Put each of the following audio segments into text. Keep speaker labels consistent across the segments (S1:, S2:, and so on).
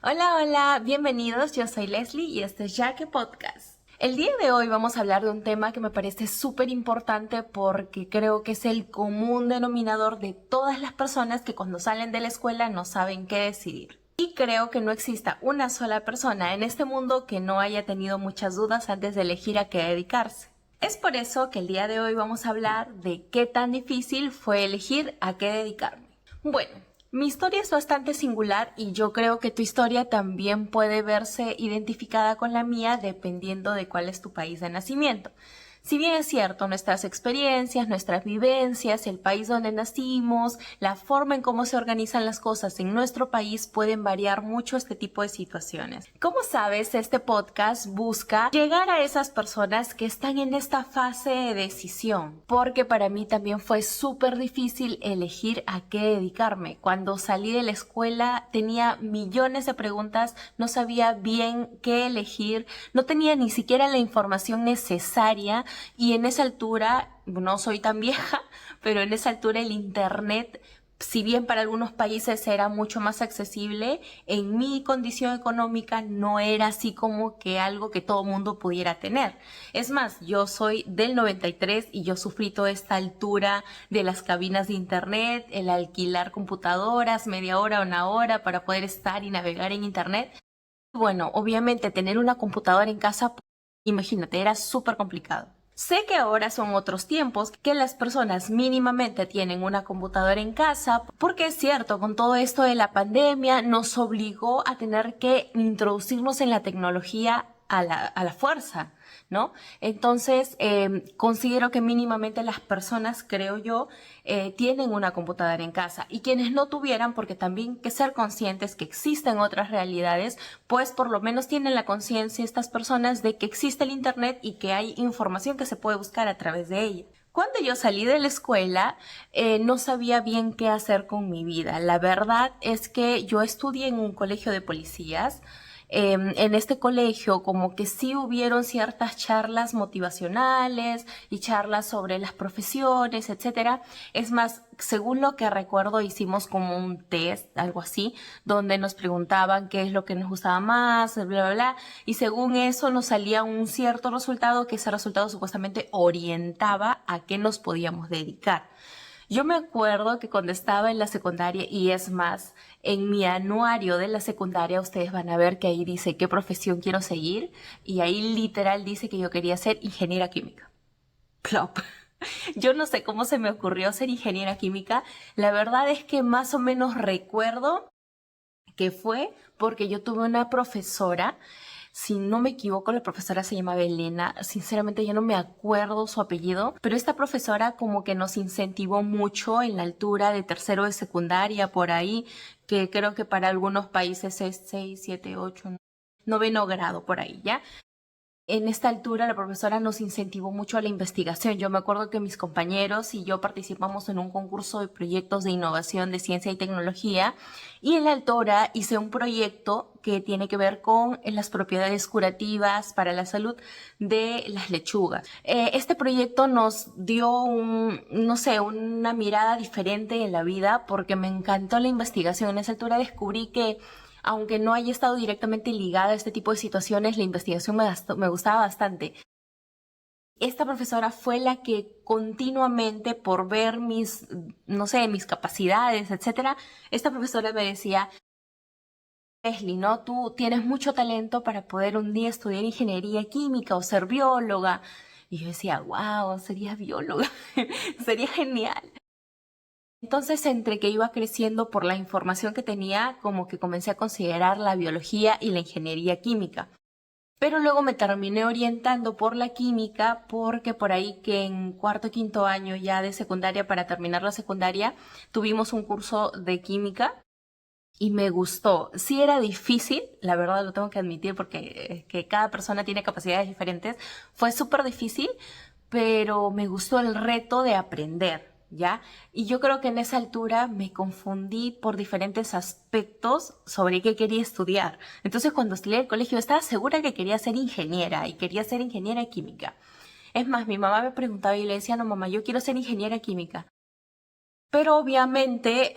S1: Hola, hola, bienvenidos, yo soy Leslie y este es Yaque Podcast. El día de hoy vamos a hablar de un tema que me parece súper importante porque creo que es el común denominador de todas las personas que cuando salen de la escuela no saben qué decidir. Y creo que no exista una sola persona en este mundo que no haya tenido muchas dudas antes de elegir a qué dedicarse. Es por eso que el día de hoy vamos a hablar de qué tan difícil fue elegir a qué dedicarme. Bueno, mi historia es bastante singular y yo creo que tu historia también puede verse identificada con la mía dependiendo de cuál es tu país de nacimiento. Si bien es cierto, nuestras experiencias, nuestras vivencias, el país donde nacimos, la forma en cómo se organizan las cosas en nuestro país pueden variar mucho este tipo de situaciones. Como sabes, este podcast busca llegar a esas personas que están en esta fase de decisión, porque para mí también fue súper difícil elegir a qué dedicarme. Cuando salí de la escuela tenía millones de preguntas, no sabía bien qué elegir, no tenía ni siquiera la información necesaria. Y en esa altura, no soy tan vieja, pero en esa altura el internet, si bien para algunos países era mucho más accesible, en mi condición económica no era así como que algo que todo mundo pudiera tener. Es más, yo soy del 93 y yo sufrí toda esta altura de las cabinas de internet, el alquilar computadoras, media hora, una hora para poder estar y navegar en internet. Bueno, obviamente tener una computadora en casa, imagínate, era súper complicado. Sé que ahora son otros tiempos, que las personas mínimamente tienen una computadora en casa, porque es cierto, con todo esto de la pandemia nos obligó a tener que introducirnos en la tecnología a la fuerza, ¿no? Entonces, considero que mínimamente las personas, creo yo, tienen una computadora en casa y quienes no tuvieran, porque también hay que ser conscientes que existen otras realidades, pues por lo menos tienen la conciencia estas personas de que existe el internet y que hay información que se puede buscar a través de ella. Cuando yo salí de la escuela, no sabía bien qué hacer con mi vida. La verdad es que yo estudié en un colegio de policías. En este colegio como que sí hubieron ciertas charlas motivacionales y charlas sobre las profesiones, etcétera. Es más, según lo que recuerdo, hicimos como un test, algo así, donde nos preguntaban qué es lo que nos gustaba más, bla, bla, bla, y según eso nos salía un cierto resultado, que ese resultado supuestamente orientaba a qué nos podíamos dedicar. Yo me acuerdo que cuando estaba en la secundaria, y es más, en mi anuario de la secundaria, ustedes van a ver que ahí dice qué profesión quiero seguir, y ahí literal dice que yo quería ser ingeniera química. Plop. Yo no sé cómo se me ocurrió ser ingeniera química. La verdad es que más o menos recuerdo que fue porque yo tuve una profesora, si no me equivoco, la profesora se llamaba Elena, sinceramente yo no me acuerdo su apellido, pero esta profesora como que nos incentivó mucho en la altura de tercero de secundaria, por ahí, que creo que para algunos países es 6, 7, 8, noveno grado, por ahí, ¿ya? En esta altura la profesora nos incentivó mucho a la investigación. Yo me acuerdo que mis compañeros y yo participamos en un concurso de proyectos de innovación de ciencia y tecnología y en la altura hice un proyecto que tiene que ver con las propiedades curativas para la salud de las lechugas. Este proyecto nos dio no sé, una mirada diferente en la vida porque me encantó la investigación. En esa altura descubrí que aunque no haya estado directamente ligada a este tipo de situaciones, la investigación me gustaba bastante. Esta profesora fue la que continuamente, por ver mis, no sé, mis capacidades, etcétera, esta profesora me decía, Leslie, ¿no? Tú tienes mucho talento para poder un día estudiar ingeniería química o ser bióloga. Y yo decía, wow, sería bióloga, sería genial. Entonces, entre que iba creciendo por la información que tenía, como que comencé a considerar la biología y la ingeniería química. Pero luego me terminé orientando por la química porque por ahí que en cuarto o quinto año ya de secundaria, para terminar la secundaria, tuvimos un curso de química y me gustó. Sí era difícil, la verdad lo tengo que admitir porque que cada persona tiene capacidades diferentes. Fue súper difícil, pero me gustó el reto de aprender, ¿ya? Y yo creo que en esa altura me confundí por diferentes aspectos sobre qué quería estudiar. Entonces cuando estudié en el colegio estaba segura que quería ser ingeniera y quería ser ingeniera química. Es más, mi mamá me preguntaba y le decía, no mamá, yo quiero ser ingeniera química. Pero obviamente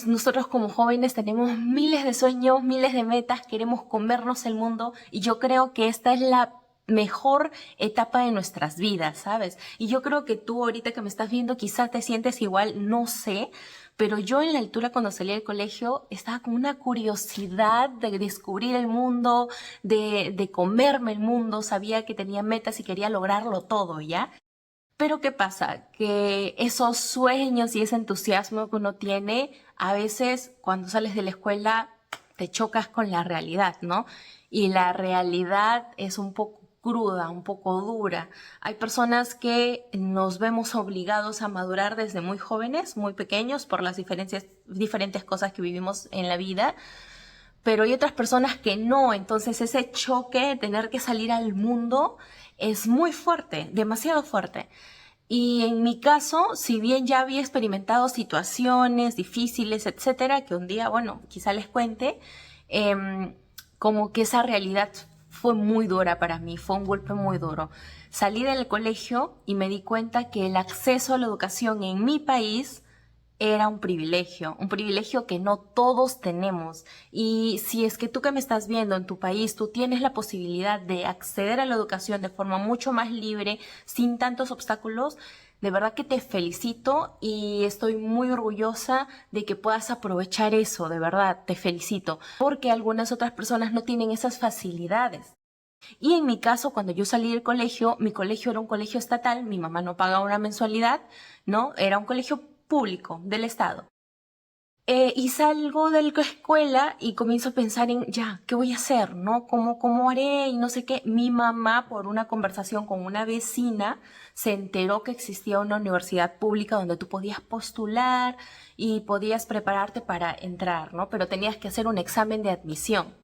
S1: nosotros como jóvenes tenemos miles de sueños, miles de metas, queremos comernos el mundo y yo creo que esta es la mejor etapa de nuestras vidas, ¿sabes? Y yo creo que tú ahorita que me estás viendo quizás te sientes igual, no sé, pero yo en la altura cuando salí del colegio estaba con una curiosidad de descubrir el mundo, de comerme el mundo, sabía que tenía metas y quería lograrlo todo, ¿ya? Pero ¿qué pasa? Que esos sueños y ese entusiasmo que uno tiene, a veces cuando sales de la escuela te chocas con la realidad, ¿no? Y la realidad es un poco cruda, un poco dura. Hay personas que nos vemos obligados a madurar desde muy jóvenes, muy pequeños, por las diferentes cosas que vivimos en la vida, pero hay otras personas que no, entonces ese choque de tener que salir al mundo es muy fuerte, demasiado fuerte. Y en mi caso, si bien ya había experimentado situaciones difíciles, etcétera, que un día, bueno, quizá les cuente, como que esa realidad fue muy dura para mí, fue un golpe muy duro. Salí del colegio y me di cuenta que el acceso a la educación en mi país era un privilegio que no todos tenemos. Y si es que tú que me estás viendo en tu país, tú tienes la posibilidad de acceder a la educación de forma mucho más libre, sin tantos obstáculos, de verdad que te felicito y estoy muy orgullosa de que puedas aprovechar eso, de verdad, te felicito, porque algunas otras personas no tienen esas facilidades. Y en mi caso, cuando yo salí del colegio, mi colegio era un colegio estatal, mi mamá no pagaba una mensualidad, ¿no? Era un colegio público del Estado. Y salgo de la escuela y comienzo a pensar en, ya, ¿qué voy a hacer? ¿No? ¿Cómo haré? Y no sé qué. Mi mamá, por una conversación con una vecina, se enteró que existía una universidad pública donde tú podías postular y podías prepararte para entrar, ¿no? Pero tenías que hacer un examen de admisión.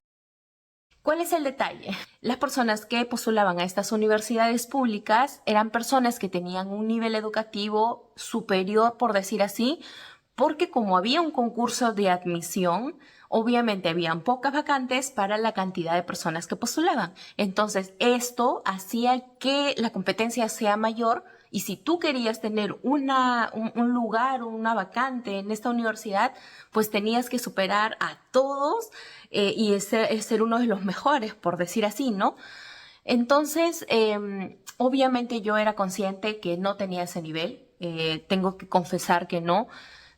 S1: ¿Cuál es el detalle? Las personas que postulaban a estas universidades públicas eran personas que tenían un nivel educativo superior, por decir así, porque como había un concurso de admisión, obviamente habían pocas vacantes para la cantidad de personas que postulaban. Entonces, esto hacía que la competencia sea mayor y si tú querías tener un lugar, una vacante en esta universidad, pues tenías que superar a todos y ser uno de los mejores, por decir así, ¿no? Entonces, obviamente yo era consciente que no tenía ese nivel, tengo que confesar que no.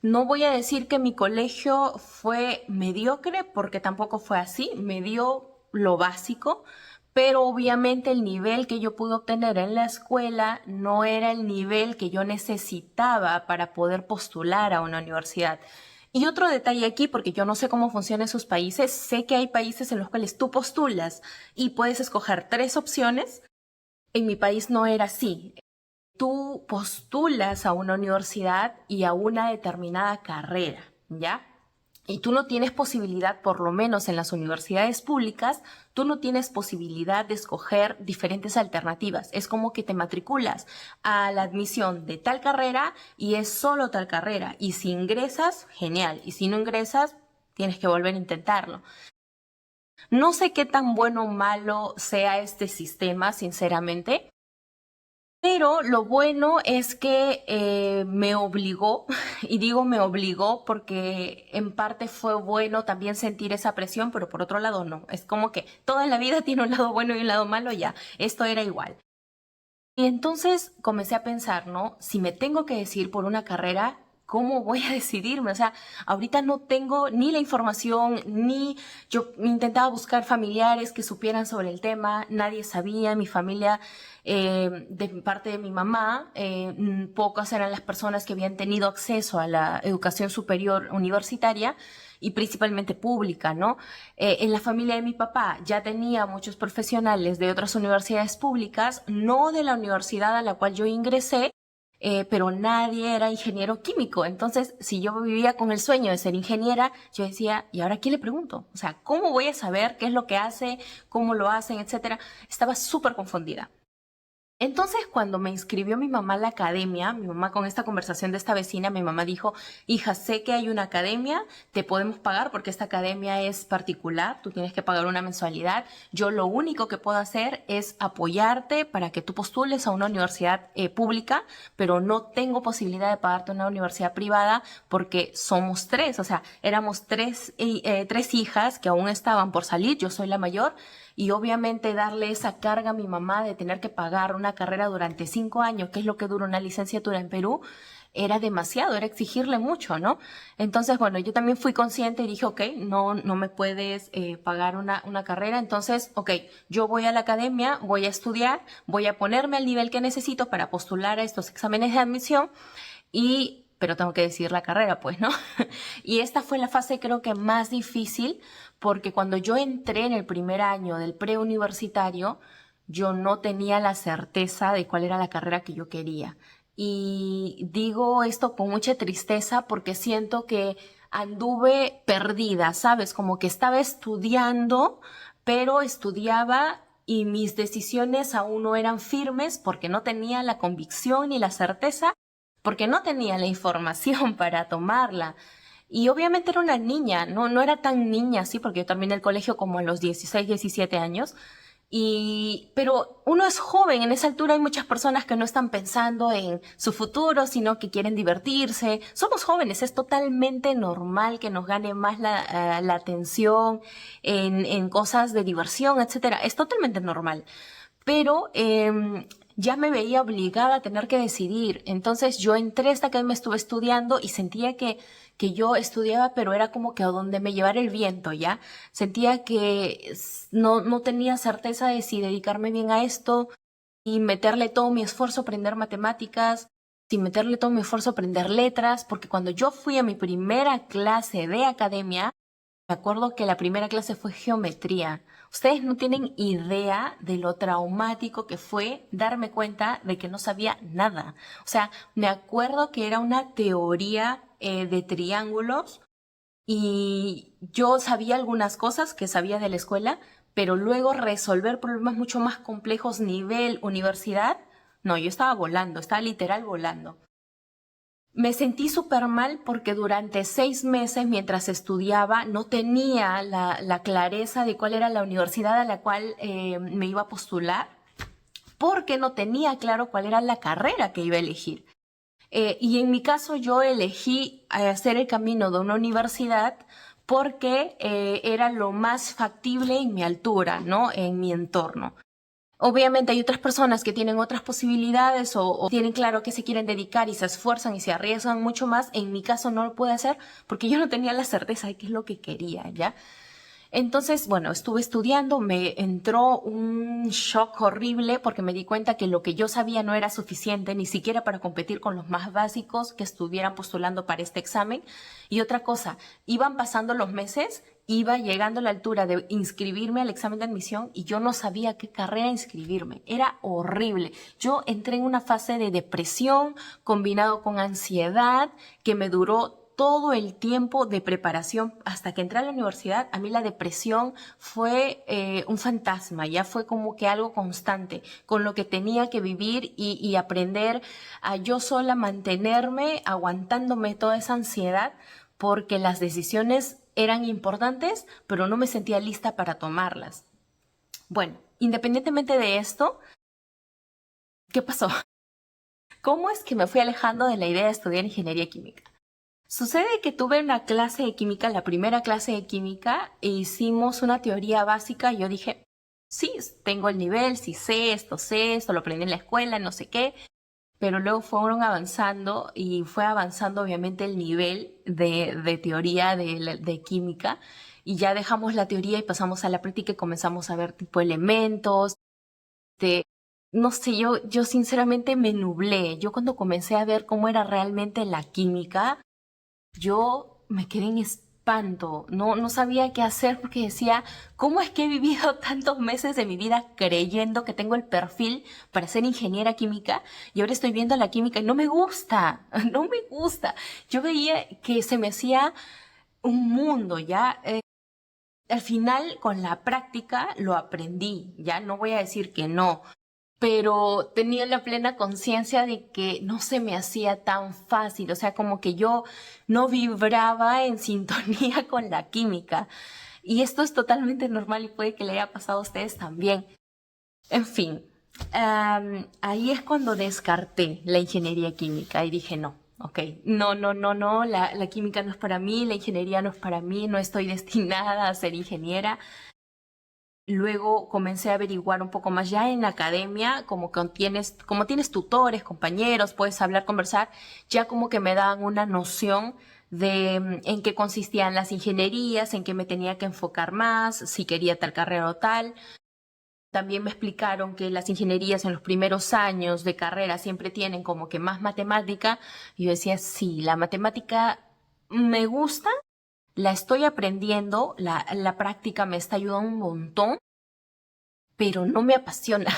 S1: No voy a decir que mi colegio fue mediocre, porque tampoco fue así, me dio lo básico, pero obviamente el nivel que yo pude obtener en la escuela no era el nivel que yo necesitaba para poder postular a una universidad. Y otro detalle aquí, porque yo no sé cómo funcionan sus países, sé que hay países en los cuales tú postulas y puedes escoger tres opciones. En mi país no era así. Tú postulas a una universidad y a una determinada carrera, ¿ya? Y tú no tienes posibilidad, por lo menos en las universidades públicas, tú no tienes posibilidad de escoger diferentes alternativas. Es como que te matriculas a la admisión de tal carrera y es solo tal carrera. Y si ingresas, genial. Y si no ingresas, tienes que volver a intentarlo. No sé qué tan bueno o malo sea este sistema, sinceramente. Pero lo bueno es que me obligó, y digo me obligó porque en parte fue bueno también sentir esa presión, pero por otro lado no. Es como que toda la vida tiene un lado bueno y un lado malo, ya, esto era igual. Y entonces comencé a pensar, ¿no? Si me tengo que decidir por una carrera, ¿cómo voy a decidirme? O sea, ahorita no tengo ni la información, ni yo intentaba buscar familiares que supieran sobre el tema, nadie sabía, mi familia, de parte de mi mamá, pocas eran las personas que habían tenido acceso a la educación superior universitaria y principalmente pública, ¿no? En la familia de mi papá ya tenía muchos profesionales de otras universidades públicas, no de la universidad a la cual yo ingresé, pero nadie era ingeniero químico. Entonces, si yo vivía con el sueño de ser ingeniera, yo decía, ¿y ahora quién le pregunto? O sea, ¿cómo voy a saber qué es lo que hace, cómo lo hacen, etcétera? Estaba súper confundida. Entonces, cuando me inscribió mi mamá a la academia, mi mamá con esta conversación de esta vecina, mi mamá dijo, hija, sé que hay una academia, te podemos pagar porque esta academia es particular, tú tienes que pagar una mensualidad. Yo lo único que puedo hacer es apoyarte para que tú postules a una universidad pública, pero no tengo posibilidad de pagarte una universidad privada porque somos tres, o sea, éramos tres hijas que aún estaban por salir, yo soy la mayor, y obviamente darle esa carga a mi mamá de tener que pagar una carrera durante 5 años, que es lo que dura una licenciatura en Perú, era demasiado, era exigirle mucho, ¿no? Entonces, bueno, yo también fui consciente y dije, ok, no me puedes pagar una carrera, entonces, ok, yo voy a la academia, voy a estudiar, voy a ponerme al nivel que necesito para postular a estos exámenes de admisión pero tengo que decidir la carrera, pues, ¿no? Y esta fue la fase creo que más difícil porque cuando yo entré en el primer año del preuniversitario, yo no tenía la certeza de cuál era la carrera que yo quería. Y digo esto con mucha tristeza porque siento que anduve perdida, ¿sabes? Como que estaba estudiando, pero estudiaba y mis decisiones aún no eran firmes porque no tenía la convicción ni la certeza porque no tenía la información para tomarla. Y obviamente era una niña, no era tan niña así, porque yo terminé el colegio como a los 16, 17 años. Pero uno es joven, en esa altura hay muchas personas que no están pensando en su futuro, sino que quieren divertirse. Somos jóvenes, es totalmente normal que nos gane más la atención en cosas de diversión, etcétera. Es totalmente normal. Pero ya me veía obligada a tener que decidir. Entonces yo entré a esta academia, estuve estudiando y sentía que yo estudiaba, pero era como que a donde me llevara el viento, ¿ya? Sentía que no tenía certeza de si dedicarme bien a esto y meterle todo mi esfuerzo a aprender matemáticas, sin meterle todo mi esfuerzo a aprender letras, porque cuando yo fui a mi primera clase de academia, me acuerdo que la primera clase fue geometría. Ustedes no tienen idea de lo traumático que fue darme cuenta de que no sabía nada. O sea, me acuerdo que era una teoría de triángulos y yo sabía algunas cosas que sabía de la escuela, pero luego resolver problemas mucho más complejos nivel universidad, no, yo estaba volando, estaba literal volando. Me sentí súper mal porque durante 6 meses mientras estudiaba no tenía la clareza de cuál era la universidad a la cual me iba a postular porque no tenía claro cuál era la carrera que iba a elegir. Y en mi caso yo elegí hacer el camino de una universidad porque era lo más factible en mi altura, ¿no? En mi entorno. Obviamente hay otras personas que tienen otras posibilidades o tienen claro a qué se quieren dedicar y se esfuerzan y se arriesgan mucho más. En mi caso no lo pude hacer porque yo no tenía la certeza de qué es lo que quería, ¿ya? Entonces, bueno, estuve estudiando, me entró un shock horrible porque me di cuenta que lo que yo sabía no era suficiente ni siquiera para competir con los más básicos que estuvieran postulando para este examen. Y otra cosa, iban pasando los meses, iba llegando a la altura de inscribirme al examen de admisión y yo no sabía qué carrera inscribirme. Era horrible. Yo entré en una fase de depresión combinado con ansiedad que me duró todo el tiempo de preparación hasta que entré a la universidad. A mí la depresión fue un fantasma, ya fue como que algo constante, con lo que tenía que vivir y aprender a yo sola mantenerme, aguantándome toda esa ansiedad, porque las decisiones eran importantes, pero no me sentía lista para tomarlas. Bueno, independientemente de esto, ¿qué pasó? ¿Cómo es que me fui alejando de la idea de estudiar ingeniería química? Sucede que tuve una clase de química, la primera clase de química, e hicimos una teoría básica y yo dije, sí, tengo el nivel, sí sé esto, lo aprendí en la escuela, no sé qué, pero luego fueron avanzando y fue avanzando obviamente el nivel de teoría de química y ya dejamos la teoría y pasamos a la práctica y comenzamos a ver tipo elementos, de, no sé, yo sinceramente me nublé. Yo cuando comencé a ver cómo era realmente la química, yo me quedé en espanto, no sabía qué hacer porque decía, ¿cómo es que he vivido tantos meses de mi vida creyendo que tengo el perfil para ser ingeniera química y ahora estoy viendo la química y no me gusta, no me gusta? Yo veía que se me hacía un mundo, ¿ya? Al final, con la práctica, lo aprendí, ¿ya? No voy a decir que no. pero tenía la plena conciencia de que no se me hacía tan fácil, o sea, como que yo no vibraba en sintonía con la química. Y esto es totalmente normal y puede que le haya pasado a ustedes también. En fin, ahí es cuando descarté la ingeniería química y dije no. Ok, no, la química no es para mí, la ingeniería no es para mí, no estoy destinada a ser ingeniera. Luego comencé a averiguar un poco más ya en la academia, como tienes tutores, compañeros, puedes hablar, conversar, ya como que me daban una noción de en qué consistían las ingenierías, en qué me tenía que enfocar más, si quería tal carrera o tal. También me explicaron que las ingenierías en los primeros años de carrera siempre tienen como que más matemática. Y yo decía, sí, la matemática me gusta, la estoy aprendiendo, la práctica me está ayudando un montón, pero no me apasiona,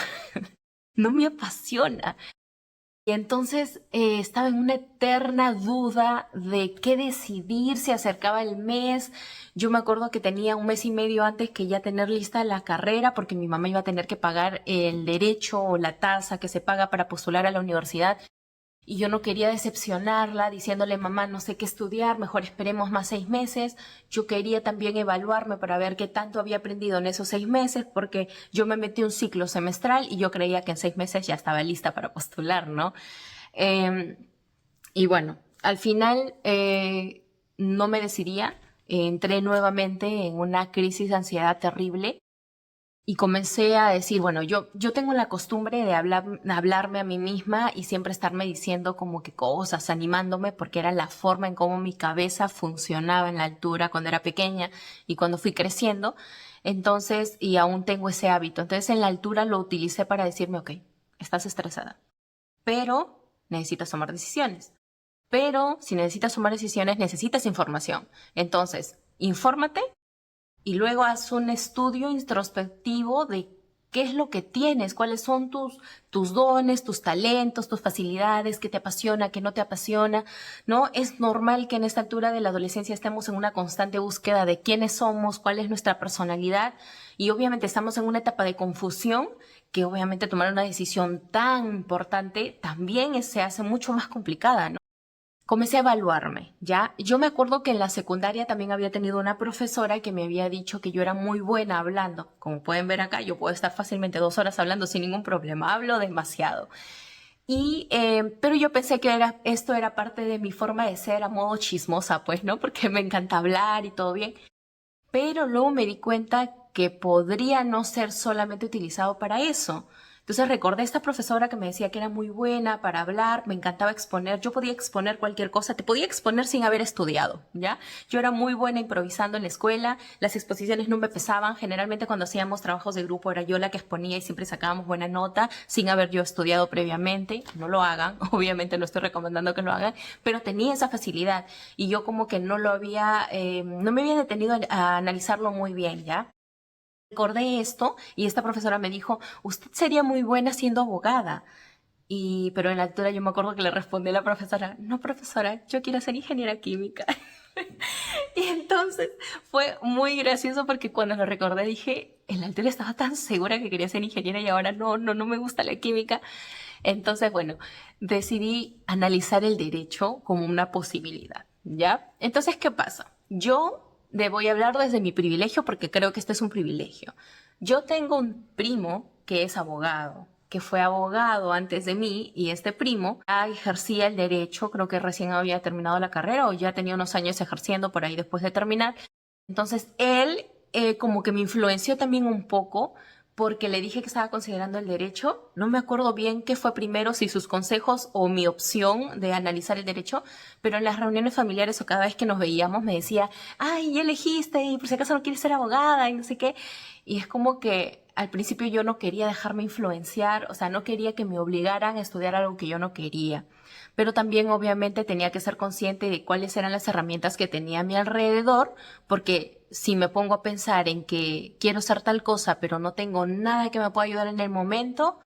S1: no me apasiona. Y entonces estaba en una eterna duda de qué decidir, se acercaba el mes. Yo me acuerdo que tenía un mes y medio antes que ya tener lista la carrera porque mi mamá iba a tener que pagar el derecho o la tasa que se paga para postular a la universidad. Y yo no quería decepcionarla diciéndole, mamá, no sé qué estudiar, mejor esperemos más 6 meses. Yo quería también evaluarme para ver qué tanto había aprendido en esos 6 meses, porque yo me metí un ciclo semestral y yo creía que en 6 meses ya estaba lista para postular, ¿no? Eh, y bueno, al final no me decidía, entré nuevamente en una crisis de ansiedad terrible y comencé a decir, bueno, yo tengo la costumbre de hablarme a mí misma y siempre estarme diciendo como que cosas, animándome, porque era la forma en cómo mi cabeza funcionaba en la altura cuando era pequeña y cuando fui creciendo. Entonces, y aún tengo ese hábito. Entonces, en la altura lo utilicé para decirme, ok, estás estresada, pero necesitas tomar decisiones. Pero si necesitas tomar decisiones, necesitas información. Entonces, infórmate y luego haz un estudio introspectivo de qué es lo que tienes, cuáles son tus dones, tus talentos, tus facilidades, qué te apasiona, qué no te apasiona, ¿no? Es normal que en esta altura de la adolescencia estemos en una constante búsqueda de quiénes somos, cuál es nuestra personalidad y obviamente estamos en una etapa de confusión que obviamente tomar una decisión tan importante también se hace mucho más complicada, ¿no? Comencé a evaluarme, ¿ya? Yo me acuerdo que en la secundaria también había tenido una profesora que me había dicho que yo era muy buena hablando. Como pueden ver acá, yo puedo estar fácilmente 2 horas hablando sin ningún problema. Hablo demasiado. Pero yo pensé que esto era parte de mi forma de ser a modo chismosa, pues, ¿no? Porque me encanta hablar y todo bien. Pero luego me di cuenta que podría no ser solamente utilizado para eso. Entonces recordé a esta profesora que me decía que era muy buena para hablar, me encantaba exponer, yo podía exponer cualquier cosa, te podía exponer sin haber estudiado, ¿ya? Yo era muy buena improvisando en la escuela, las exposiciones no me pesaban, generalmente cuando hacíamos trabajos de grupo era yo la que exponía y siempre sacábamos buena nota sin haber yo estudiado previamente, no lo hagan, obviamente no estoy recomendando que lo hagan, pero tenía esa facilidad y yo como que no me había detenido a analizarlo muy bien, ¿ya? Recordé esto y esta profesora me dijo, usted sería muy buena siendo abogada. Pero en la altura yo me acuerdo que le respondí a la profesora, no profesora, yo quiero ser ingeniera química. Y entonces fue muy gracioso porque cuando lo recordé dije, en la altura estaba tan segura que quería ser ingeniera y ahora no me gusta la química. Entonces, bueno, decidí analizar el derecho como una posibilidad, ¿ya? Entonces, ¿qué pasa? Voy a hablar desde mi privilegio porque creo que este es un privilegio. Yo tengo un primo que es abogado, que fue abogado antes de mí y este primo ya ejercía el derecho, creo que recién había terminado la carrera o ya tenía unos años ejerciendo por ahí después de terminar. Entonces él como que me influenció también un poco porque le dije que estaba considerando el derecho. No me acuerdo bien qué fue primero, si sus consejos o mi opción de analizar el derecho, pero en las reuniones familiares o cada vez que nos veíamos me decía, ay, ya elegiste y por si acaso no quieres ser abogada y no sé qué. Y es como que al principio yo no quería dejarme influenciar, o sea, no quería que me obligaran a estudiar algo que yo no quería. Pero también obviamente tenía que ser consciente de cuáles eran las herramientas que tenía a mi alrededor, porque si me pongo a pensar en que quiero hacer tal cosa, pero no tengo nada que me pueda ayudar en el momento,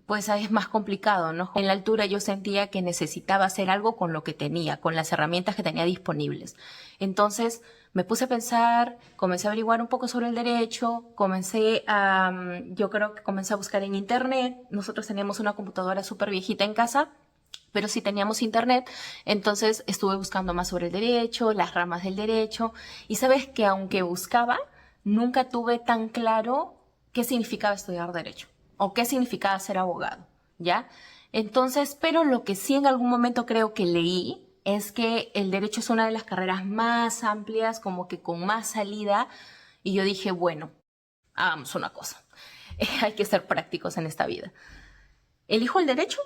S1: pues ahí es más complicado, ¿no? En la altura yo sentía que necesitaba hacer algo con lo que tenía, con las herramientas que tenía disponibles. Entonces, Me puse a pensar, comencé a averiguar un poco sobre el derecho, yo creo que comencé a buscar en internet. Nosotros teníamos una computadora súper viejita en casa, pero sí teníamos internet, entonces estuve buscando más sobre el derecho, las ramas del derecho, y sabes que aunque buscaba, nunca tuve tan claro qué significaba estudiar derecho o qué significaba ser abogado, ¿ya? Entonces, pero lo que sí en algún momento creo que leí es que el derecho es una de las carreras más amplias, como que con más salida, y yo dije, bueno, hagamos una cosa, hay que ser prácticos en esta vida. Elijo el derecho,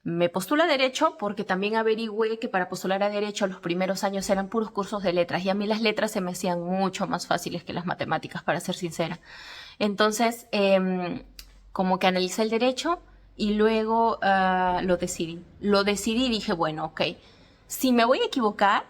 S1: me postulo a derecho porque también averigüé que para postular a derecho los primeros años eran puros cursos de letras y a mí las letras se me hacían mucho más fáciles que las matemáticas, para ser sincera. Entonces, como que analicé el derecho y luego lo decidí. Lo decidí y dije, bueno, ok, si me voy a equivocar,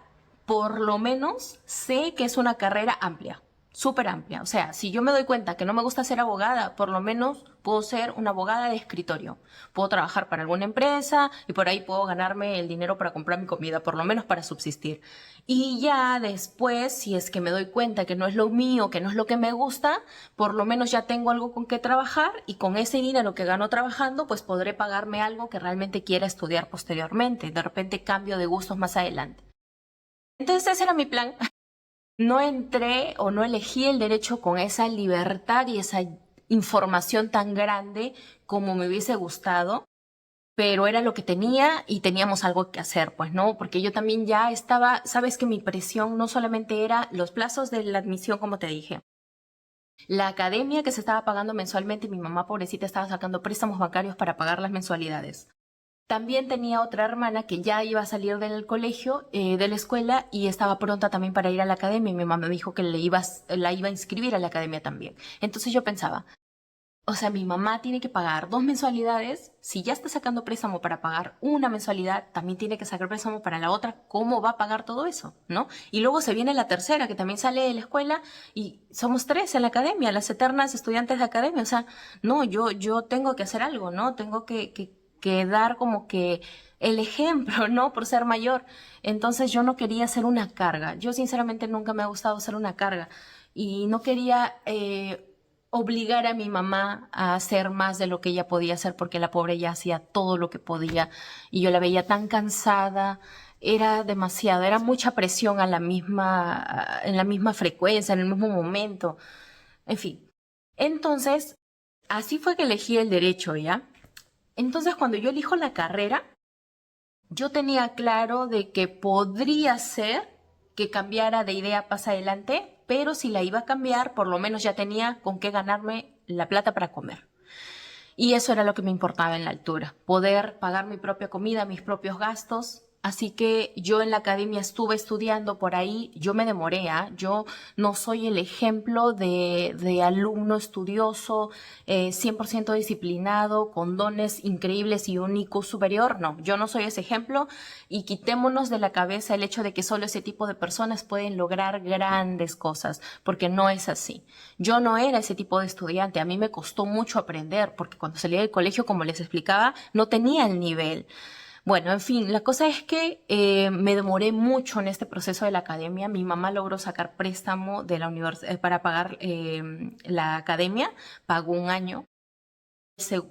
S1: por lo menos sé que es una carrera amplia, súper amplia. O sea, si yo me doy cuenta que no me gusta ser abogada, por lo menos puedo ser una abogada de escritorio. Puedo trabajar para alguna empresa y por ahí puedo ganarme el dinero para comprar mi comida, por lo menos para subsistir. Y ya después, si es que me doy cuenta que no es lo mío, que no es lo que me gusta, por lo menos ya tengo algo con que trabajar y con ese dinero que gano trabajando, pues podré pagarme algo que realmente quiera estudiar posteriormente. De repente cambio de gustos más adelante. Entonces ese era mi plan. No entré o no elegí el derecho con esa libertad y esa información tan grande como me hubiese gustado, pero era lo que tenía y teníamos algo que hacer, pues, ¿no? Porque yo también ya estaba, sabes que mi presión no solamente era los plazos de la admisión, como te dije, la academia que se estaba pagando mensualmente, mi mamá pobrecita estaba sacando préstamos bancarios para pagar las mensualidades. También tenía otra hermana que ya iba a salir del colegio, de la escuela, y estaba pronta también para ir a la academia. Y mi mamá me dijo que la iba a inscribir a la academia también. Entonces yo pensaba, o sea, mi mamá tiene que pagar 2 mensualidades. Si ya está sacando préstamo para pagar una mensualidad, también tiene que sacar préstamo para la otra. ¿Cómo va a pagar todo eso? ¿No? Y luego se viene la tercera, que también sale de la escuela, y somos 3 en la academia, las eternas estudiantes de academia. O sea, no, yo tengo que hacer algo, ¿no? Tengo que dar como que el ejemplo, ¿no? Por ser mayor. Entonces yo no quería ser una carga. Yo sinceramente nunca me ha gustado ser una carga. Y no quería obligar a mi mamá a hacer más de lo que ella podía hacer porque la pobre ya hacía todo lo que podía y yo la veía tan cansada. Era demasiado, era mucha presión en la misma frecuencia, en el mismo momento. En fin. Entonces, así fue que elegí el derecho, ¿ya? Entonces, cuando yo elijo la carrera, yo tenía claro de que podría ser que cambiara de idea más adelante, pero si la iba a cambiar, por lo menos ya tenía con qué ganarme la plata para comer. Y eso era lo que me importaba en la altura, poder pagar mi propia comida, mis propios gastos. Así que yo en la academia estuve estudiando por ahí, yo me demoré, ¿eh? Yo no soy el ejemplo de alumno estudioso, 100% disciplinado, con dones increíbles y un IQ superior, no, yo no soy ese ejemplo y quitémonos de la cabeza el hecho de que solo ese tipo de personas pueden lograr grandes cosas, porque no es así. Yo no era ese tipo de estudiante, a mí me costó mucho aprender, porque cuando salí del colegio, como les explicaba, no tenía el nivel. Bueno, en fin, la cosa es que me demoré mucho en este proceso de la academia. Mi mamá logró sacar préstamo de la universidad para pagar la academia, pagó un año.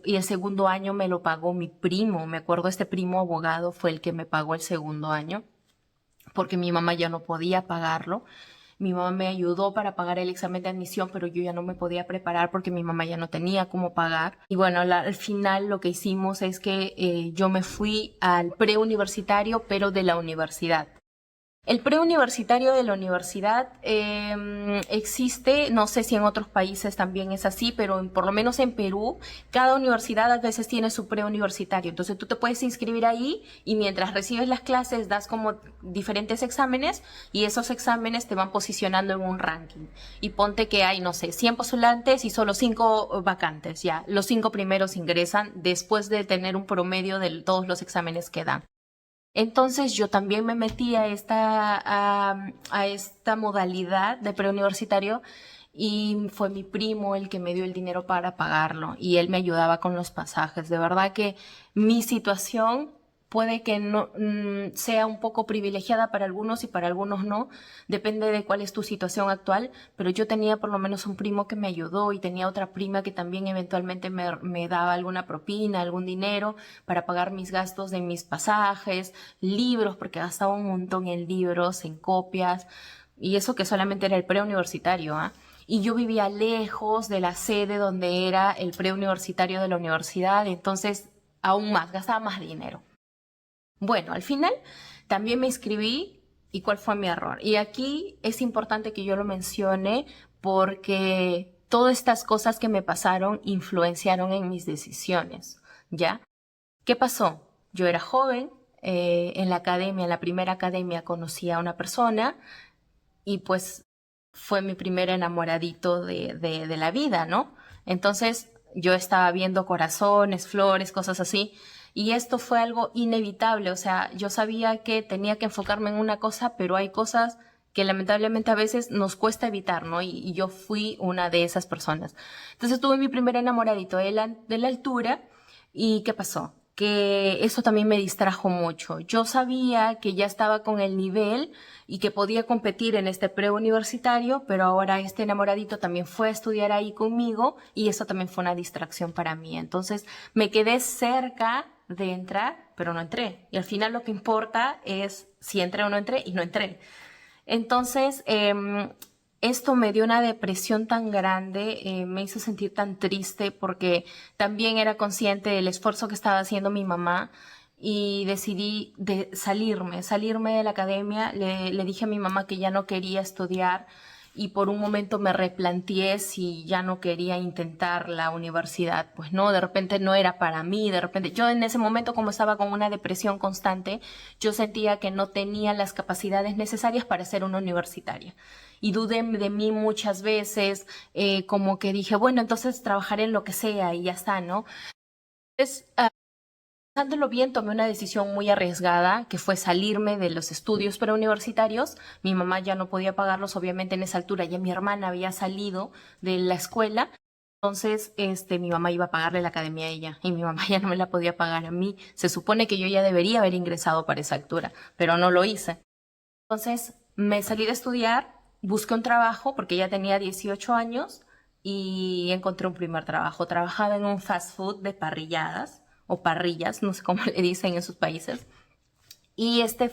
S1: Y el segundo año me lo pagó mi primo. Me acuerdo, este primo abogado fue el que me pagó el segundo año, porque mi mamá ya no podía pagarlo. Mi mamá me ayudó para pagar el examen de admisión, pero yo ya no me podía preparar porque mi mamá ya no tenía cómo pagar. Y bueno, al final lo que hicimos es que yo me fui al preuniversitario, pero de la universidad. El preuniversitario de la universidad existe, no sé si en otros países también es así, pero por lo menos en Perú, cada universidad a veces tiene su preuniversitario. Entonces tú te puedes inscribir ahí y mientras recibes las clases das como diferentes exámenes y esos exámenes te van posicionando en un ranking. Y ponte que hay, no sé, 100 postulantes y solo 5 vacantes, ya. Los 5 primeros ingresan después de tener un promedio de todos los exámenes que dan. Entonces yo también me metí a esta modalidad de preuniversitario y fue mi primo el que me dio el dinero para pagarlo y él me ayudaba con los pasajes. De verdad que mi situación puede que no sea un poco privilegiada para algunos y para algunos no, depende de cuál es tu situación actual, pero yo tenía por lo menos un primo que me ayudó y tenía otra prima que también eventualmente me daba alguna propina, algún dinero para pagar mis gastos de mis pasajes, libros, porque gastaba un montón en libros, en copias, y eso que solamente era el preuniversitario, ¿ah? Y yo vivía lejos de la sede donde era el preuniversitario de la universidad, entonces aún más, gastaba más dinero. Bueno, al final también me inscribí y cuál fue mi error. Y aquí es importante que yo lo mencione porque todas estas cosas que me pasaron influenciaron en mis decisiones, ¿ya? ¿Qué pasó? Yo era joven, en la academia, en la primera academia conocí a una persona y pues fue mi primer enamoradito de la vida, ¿no? Entonces yo estaba viendo corazones, flores, cosas así, y esto fue algo inevitable, o sea, yo sabía que tenía que enfocarme en una cosa, pero hay cosas que lamentablemente a veces nos cuesta evitar, ¿no? Y yo fui una de esas personas. Entonces tuve mi primer enamoradito de la altura, ¿y qué pasó? Que eso también me distrajo mucho. Yo sabía que ya estaba con el nivel y que podía competir en este preuniversitario, pero ahora este enamoradito también fue a estudiar ahí conmigo y eso también fue una distracción para mí. Entonces me quedé cerca de entrar, pero no entré. Y al final lo que importa es si entré o no entré, y no entré. Entonces, esto me dio una depresión tan grande, me hizo sentir tan triste porque también era consciente del esfuerzo que estaba haciendo mi mamá y decidí salirme de la academia. Le dije a mi mamá que ya no quería estudiar y por un momento me replanteé si ya no quería intentar la universidad. Pues no, de repente no era para mí, de repente yo en ese momento, como estaba con una depresión constante, yo sentía que no tenía las capacidades necesarias para ser una universitaria. Y dudé de mí muchas veces, como que dije, bueno, entonces trabajaré en lo que sea y ya está, ¿no? Entonces, pensándolo bien, tomé una decisión muy arriesgada, que fue salirme de los estudios preuniversitarios. Mi mamá ya no podía pagarlos, obviamente en esa altura ya mi hermana había salido de la escuela. Entonces, mi mamá iba a pagarle la academia a ella y mi mamá ya no me la podía pagar a mí. Se supone que yo ya debería haber ingresado para esa altura, pero no lo hice. Entonces, me salí de estudiar, busqué un trabajo porque ya tenía 18 años y encontré un primer trabajo. Trabajaba en un fast food de parrilladas o parrillas, no sé cómo le dicen en sus países. Y este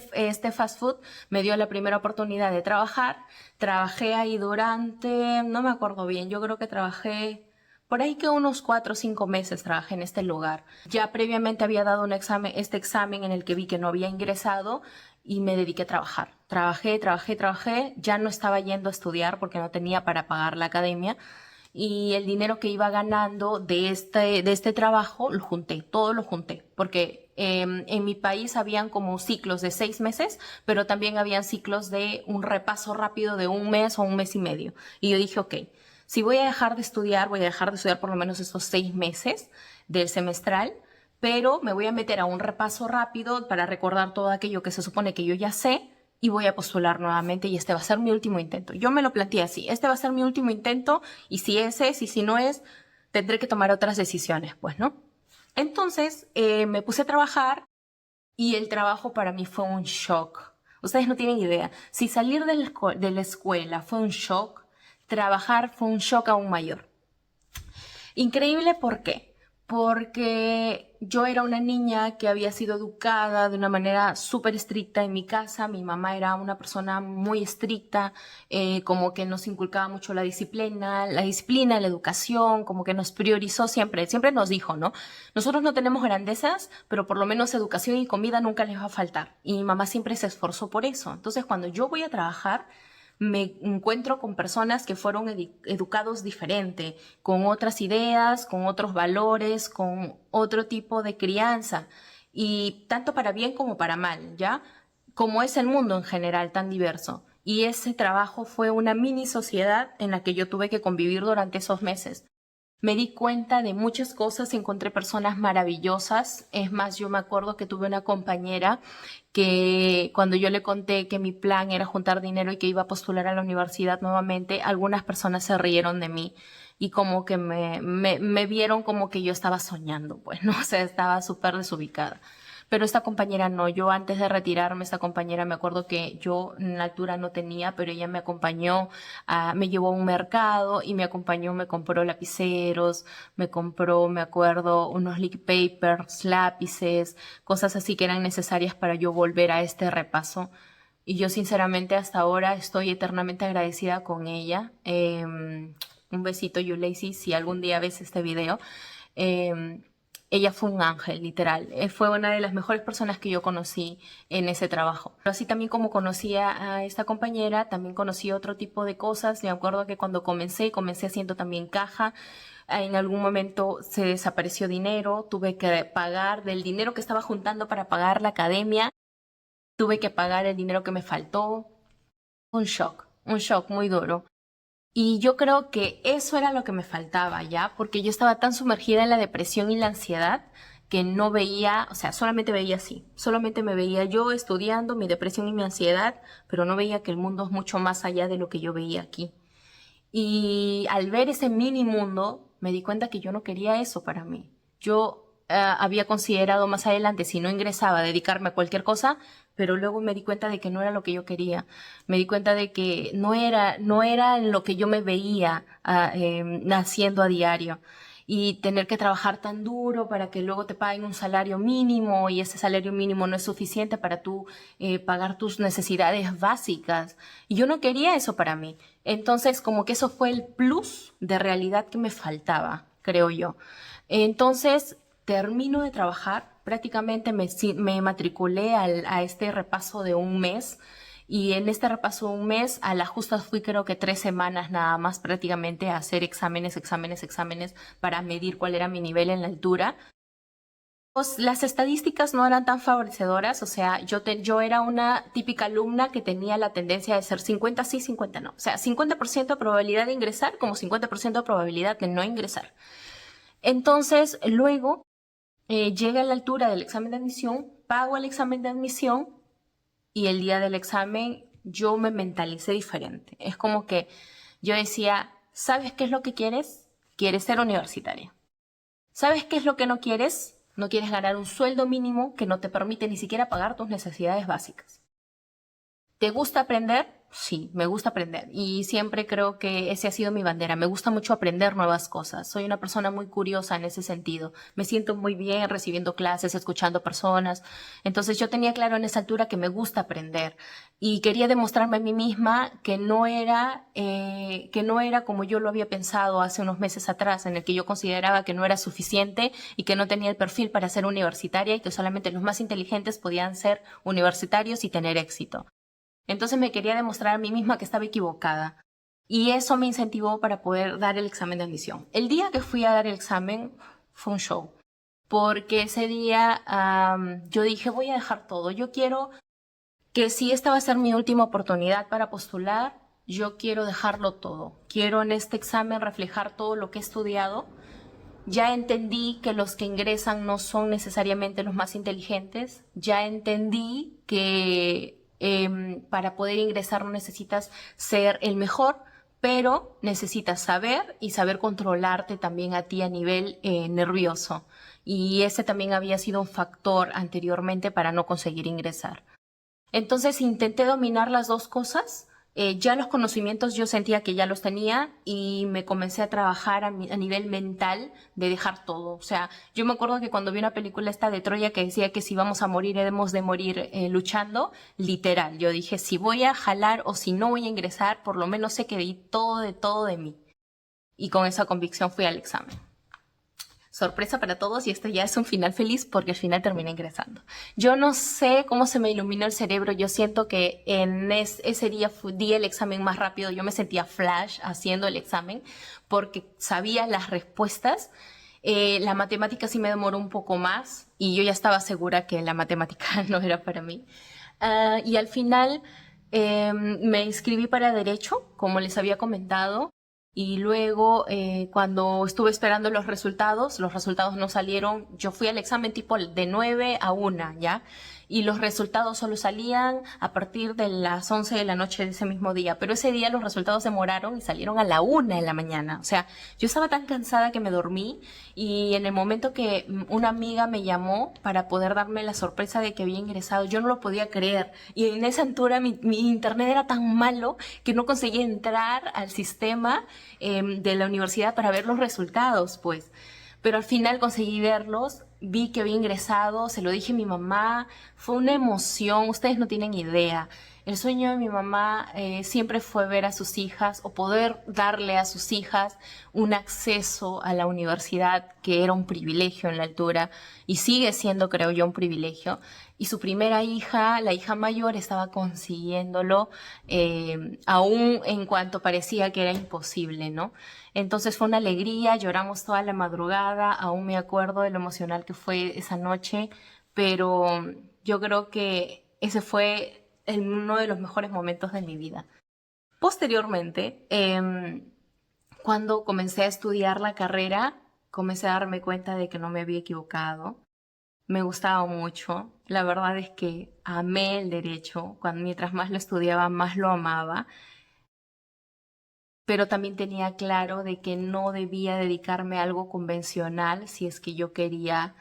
S1: fast food me dio la primera oportunidad de trabajar. Trabajé ahí durante, no me acuerdo bien, yo creo que trabajé por ahí que unos 4 o 5 meses trabajé en este lugar. Ya previamente había dado este examen en el que vi que no había ingresado y me dediqué a trabajar. Trabajé. Ya no estaba yendo a estudiar porque no tenía para pagar la academia y el dinero que iba ganando de este trabajo lo junté, todo lo junté, porque en mi país habían como ciclos de 6 meses, pero también habían ciclos de un repaso rápido de un mes o un mes y medio. Y yo dije, ok, si voy a dejar de estudiar, voy a dejar de estudiar por lo menos estos 6 meses del semestral, pero me voy a meter a un repaso rápido para recordar todo aquello que se supone que yo ya sé y voy a postular nuevamente y este va a ser mi último intento. Yo me lo planteé así, este va a ser mi último intento y si es y si no es, tendré que tomar otras decisiones, pues, ¿no? Entonces me puse a trabajar y el trabajo para mí fue un shock. Ustedes no tienen idea. Si salir de la escuela fue un shock, trabajar fue un shock aún mayor. Increíble, ¿por qué? Porque yo era una niña que había sido educada de una manera súper estricta en mi casa. Mi mamá era una persona muy estricta, como que nos inculcaba mucho la educación, como que nos priorizó siempre nos dijo, ¿no? Nosotros no tenemos grandezas, pero por lo menos educación y comida nunca les va a faltar. Y mi mamá siempre se esforzó por eso. Entonces, cuando yo voy a trabajar, me encuentro con personas que fueron educados diferente, con otras ideas, con otros valores, con otro tipo de crianza, y tanto para bien como para mal, ¿ya? Como es el mundo en general tan diverso. Y ese trabajo fue una mini sociedad en la que yo tuve que convivir durante esos meses. Me di cuenta de muchas cosas, encontré personas maravillosas. Es más, yo me acuerdo que tuve una compañera que cuando yo le conté que mi plan era juntar dinero y que iba a postular a la universidad nuevamente, algunas personas se rieron de mí y como que me vieron como que yo estaba soñando, pues, ¿no? O sea, estaba súper desubicada. pero esta compañera no. Yo antes de retirarme, esta compañera, me acuerdo que yo en altura no tenía, pero ella me acompañó, me llevó a un mercado y me acompañó, me compró lapiceros, me compró, me acuerdo, unos liquid papers, lápices, cosas así que eran necesarias para yo volver a este repaso. Y yo sinceramente hasta ahora estoy eternamente agradecida con ella. Un besito, Yuleisi, si algún día ves este video. Eh, Ella fue un ángel, literal. Fue una de las mejores personas que yo conocí en ese trabajo. Pero así también como conocía a esta compañera, también conocí otro tipo de cosas. Me acuerdo que cuando comencé haciendo también caja. En algún momento se desapareció dinero, tuve que pagar del dinero que estaba juntando para pagar la academia, tuve que pagar el dinero que me faltó. Un shock muy duro. Y yo creo que eso era lo que me faltaba ya, porque yo estaba tan sumergida en la depresión y la ansiedad que no veía, o sea, solamente veía así, solamente me veía yo estudiando mi depresión y mi ansiedad, pero no veía que el mundo es mucho más allá de lo que yo veía aquí. Y al ver ese mini mundo, me di cuenta que yo no quería eso para mí. Yo había considerado más adelante, si no ingresaba, dedicarme a cualquier cosa, pero luego me di cuenta de que no era lo que yo quería. Me di cuenta de que no era en lo que yo me veía haciendo a diario. Y tener que trabajar tan duro para que luego te paguen un salario mínimo y ese salario mínimo no es suficiente para tú pagar tus necesidades básicas. Y yo no quería eso para mí. Entonces, como que eso fue el plus de realidad que me faltaba, creo yo. Entonces, termino de trabajar, prácticamente me matriculé a este repaso de un mes. Y en este repaso de un mes, a la justa fui creo que 3 semanas nada más prácticamente a hacer exámenes para medir cuál era mi nivel en la altura. Pues, las estadísticas no eran tan favorecedoras, o sea, yo era una típica alumna que tenía la tendencia de ser 50 sí, 50 no. O sea, 50% de probabilidad de ingresar como 50% de probabilidad de no ingresar. Entonces, luego llega a la altura del examen de admisión, pago el examen de admisión y el día del examen yo me mentalicé diferente. Es como que yo decía, ¿sabes qué es lo que quieres? Quieres ser universitaria. ¿Sabes qué es lo que no quieres? No quieres ganar un sueldo mínimo que no te permite ni siquiera pagar tus necesidades básicas. ¿Te gusta aprender? Sí, me gusta aprender y siempre creo que ese ha sido mi bandera. Me gusta mucho aprender nuevas cosas. Soy una persona muy curiosa en ese sentido. Me siento muy bien recibiendo clases, escuchando personas. Entonces yo tenía claro en esa altura que me gusta aprender y quería demostrarme a mí misma que no era como yo lo había pensado hace unos meses atrás, en el que yo consideraba que no era suficiente y que no tenía el perfil para ser universitaria y que solamente los más inteligentes podían ser universitarios y tener éxito. Entonces me quería demostrar a mí misma que estaba equivocada. Y eso me incentivó para poder dar el examen de admisión. El día que fui a dar el examen fue un show. Porque ese día yo dije, voy a dejar todo. Yo quiero que si esta va a ser mi última oportunidad para postular, yo quiero dejarlo todo. Quiero en este examen reflejar todo lo que he estudiado. Ya entendí que los que ingresan no son necesariamente los más inteligentes. Ya entendí que para poder ingresar no necesitas ser el mejor, pero necesitas saber y saber controlarte también a ti a nivel nervioso. Y ese también había sido un factor anteriormente para no conseguir ingresar. Entonces intenté dominar las dos cosas. Ya los conocimientos yo sentía que ya los tenía y me comencé a trabajar a nivel mental de dejar todo. O sea, yo me acuerdo que cuando vi una película esta de Troya que decía que si vamos a morir, hemos de morir luchando, literal. Yo dije, si voy a jalar o si no voy a ingresar, por lo menos sé que di todo de mí. Y con esa convicción fui al examen. Sorpresa para todos y este ya es un final feliz porque al final terminé ingresando. Yo no sé cómo se me iluminó el cerebro, yo siento que en ese día di el examen más rápido, yo me sentía flash haciendo el examen porque sabía las respuestas. La matemática sí me demoró un poco más y yo ya estaba segura que la matemática no era para mí. Y al final me inscribí para Derecho, como les había comentado. Y luego, cuando estuve esperando los resultados no salieron. Yo fui al examen tipo de 9 a 1, ¿ya? y los resultados solo salían a partir de las 11 de la noche de ese mismo día, pero ese día los resultados demoraron y salieron a la 1 de la mañana. O sea, yo estaba tan cansada que me dormí, y en el momento que una amiga me llamó para poder darme la sorpresa de que había ingresado, yo no lo podía creer, y en esa altura mi internet era tan malo que no conseguía entrar al sistema de la universidad para ver los resultados, pues. Pero al final conseguí verlos, vi que había ingresado, se lo dije a mi mamá, fue una emoción, ustedes no tienen idea. El sueño de mi mamá siempre fue ver a sus hijas o poder darle a sus hijas un acceso a la universidad, que era un privilegio en la altura y sigue siendo, creo yo, un privilegio. Y su primera hija, la hija mayor, estaba consiguiéndolo, aún en cuanto parecía que era imposible, ¿no? Entonces fue una alegría, lloramos toda la madrugada, aún me acuerdo de lo emocional que fue esa noche, pero yo creo que ese fue uno de los mejores momentos de mi vida. Posteriormente, cuando comencé a estudiar la carrera, comencé a darme cuenta de que no me había equivocado. Me gustaba mucho. La verdad es que amé el derecho. Mientras más lo estudiaba, más lo amaba. Pero también tenía claro de que no debía dedicarme a algo convencional si es que yo quería,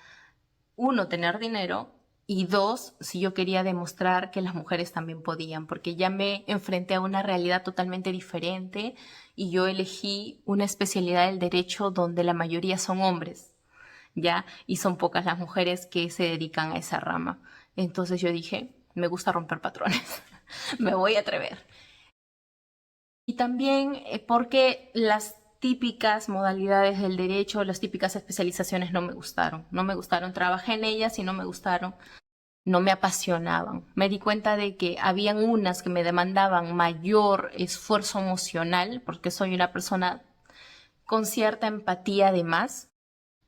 S1: uno, tener dinero, y dos, si yo quería demostrar que las mujeres también podían, porque ya me enfrenté a una realidad totalmente diferente y yo elegí una especialidad del derecho donde la mayoría son hombres, ¿ya? Y son pocas las mujeres que se dedican a esa rama. Entonces yo dije, me gusta romper patrones, me voy a atrever. Y también porque las típicas modalidades del derecho, las típicas especializaciones no me gustaron. No me gustaron, trabajé en ellas y no me gustaron, no me apasionaban. Me di cuenta de que habían unas que me demandaban mayor esfuerzo emocional, porque soy una persona con cierta empatía además,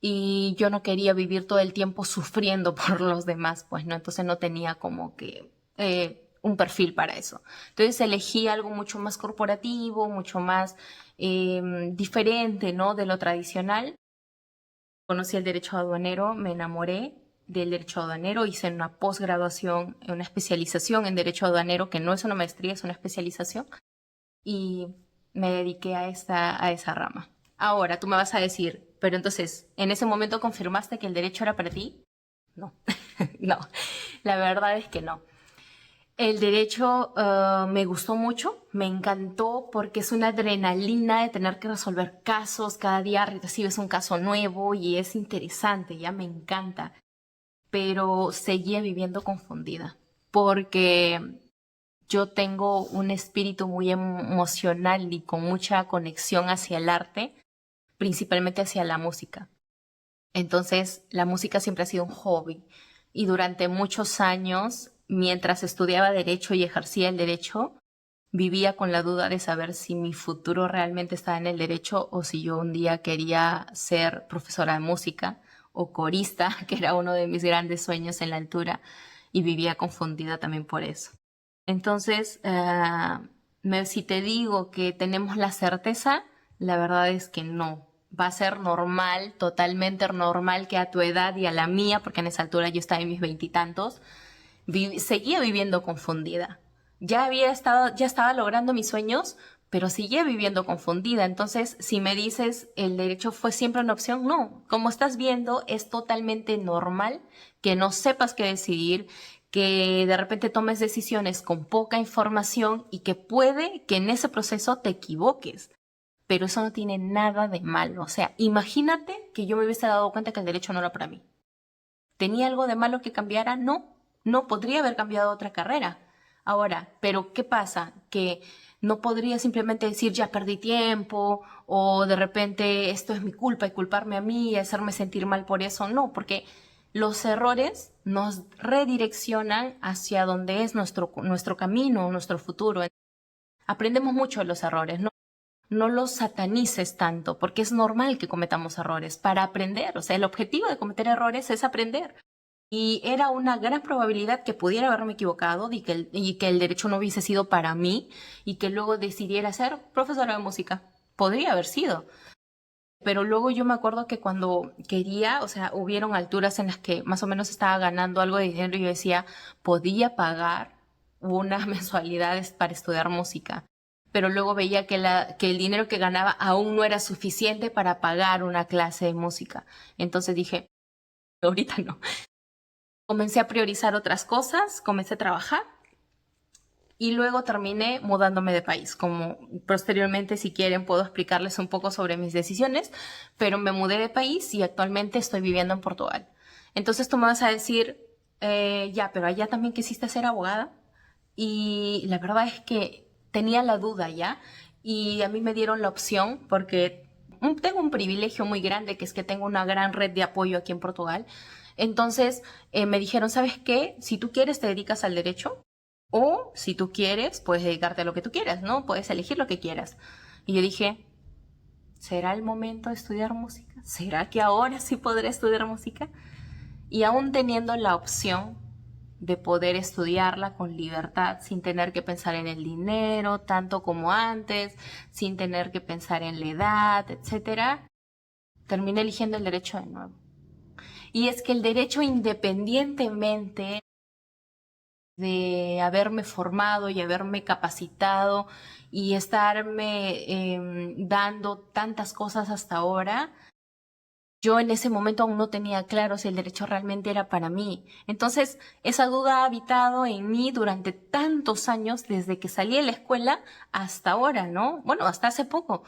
S1: y yo no quería vivir todo el tiempo sufriendo por los demás, pues no, entonces no tenía como que un perfil para eso. Entonces elegí algo mucho más corporativo, mucho más diferente, ¿no? De lo tradicional. Conocí el derecho aduanero, me enamoré del derecho aduanero, hice una posgraduación, una especialización en derecho aduanero, que no es una maestría, es una especialización, y me dediqué a esa rama. Ahora, tú me vas a decir, pero entonces, ¿en ese momento confirmaste que el derecho era para ti? No, no, la verdad es que no. El derecho me gustó mucho, me encantó porque es una adrenalina de tener que resolver casos, cada día recibes un caso nuevo y es interesante, ya me encanta, pero seguía viviendo confundida porque yo tengo un espíritu muy emocional y con mucha conexión hacia el arte, principalmente hacia la música. Entonces, la música siempre ha sido un hobby y durante muchos años, mientras estudiaba derecho y ejercía el derecho, vivía con la duda de saber si mi futuro realmente estaba en el derecho o si yo un día quería ser profesora de música o corista, que era uno de mis grandes sueños en la altura, y vivía confundida también por eso. Entonces, si te digo que tenemos la certeza, la verdad es que no. Va a ser normal, totalmente normal, que a tu edad y a la mía, porque en esa altura yo estaba en mis veintitantos, seguía viviendo confundida. Ya estaba logrando mis sueños, pero seguía viviendo confundida. Entonces, si me dices, ¿el derecho fue siempre una opción? No. Como estás viendo, es totalmente normal que no sepas qué decidir, que de repente tomes decisiones con poca información y que puede que en ese proceso te equivoques. Pero eso no tiene nada de malo. O sea, imagínate que yo me hubiese dado cuenta que el derecho no era para mí. ¿Tenía algo de malo que cambiara? No, no podría haber cambiado otra carrera. Ahora, pero ¿qué pasa? Que no podría simplemente decir ya perdí tiempo o de repente esto es mi culpa y culparme a mí y hacerme sentir mal por eso. No, porque los errores nos redireccionan hacia donde es nuestro camino, nuestro futuro. Aprendemos mucho de los errores, ¿no? No los satanices tanto, porque es normal que cometamos errores para aprender. O sea, el objetivo de cometer errores es aprender. Y era una gran probabilidad que pudiera haberme equivocado y que el derecho no hubiese sido para mí y que luego decidiera ser profesora de música. Podría haber sido. Pero luego yo me acuerdo que cuando quería, o sea, hubieron alturas en las que más o menos estaba ganando algo de dinero y yo decía, podía pagar unas mensualidades para estudiar música. Pero luego veía que el dinero que ganaba aún no era suficiente para pagar una clase de música. Entonces dije, ahorita no. Comencé a priorizar otras cosas, comencé a trabajar y luego terminé mudándome de país. Como posteriormente, si quieren, puedo explicarles un poco sobre mis decisiones, pero me mudé de país y actualmente estoy viviendo en Portugal. Entonces tú me vas a decir, ya, pero allá también quisiste ser abogada. Y la verdad es que tenía la duda ya y a mí me dieron la opción porque tengo un privilegio muy grande que es que tengo una gran red de apoyo aquí en Portugal. Entonces me dijeron, ¿sabes qué? Si tú quieres te dedicas al derecho o si tú quieres puedes dedicarte a lo que tú quieras, ¿no? Puedes elegir lo que quieras. Y yo dije, ¿será el momento de estudiar música? ¿Será que ahora sí podré estudiar música? Y aún teniendo la opción de poder estudiarla con libertad, sin tener que pensar en el dinero, tanto como antes, sin tener que pensar en la edad, etcétera, terminé eligiendo el derecho de nuevo. Y es que el derecho, independientemente de haberme formado y haberme capacitado y estarme dando tantas cosas hasta ahora, yo en ese momento aún no tenía claro si el derecho realmente era para mí. Entonces, esa duda ha habitado en mí durante tantos años, desde que salí de la escuela hasta ahora, ¿no? Bueno, hasta hace poco.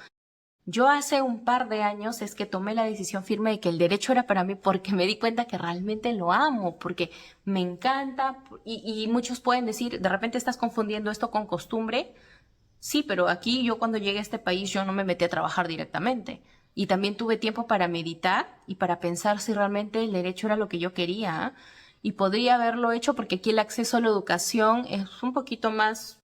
S1: Yo hace un par de años es que tomé la decisión firme de que el derecho era para mí porque me di cuenta que realmente lo amo, porque me encanta y muchos pueden decir, de repente estás confundiendo esto con costumbre. Sí, pero aquí yo cuando llegué a este país yo no me metí a trabajar directamente. Y también tuve tiempo para meditar y para pensar si realmente el derecho era lo que yo quería. Y podría haberlo hecho porque aquí el acceso a la educación es un poquito más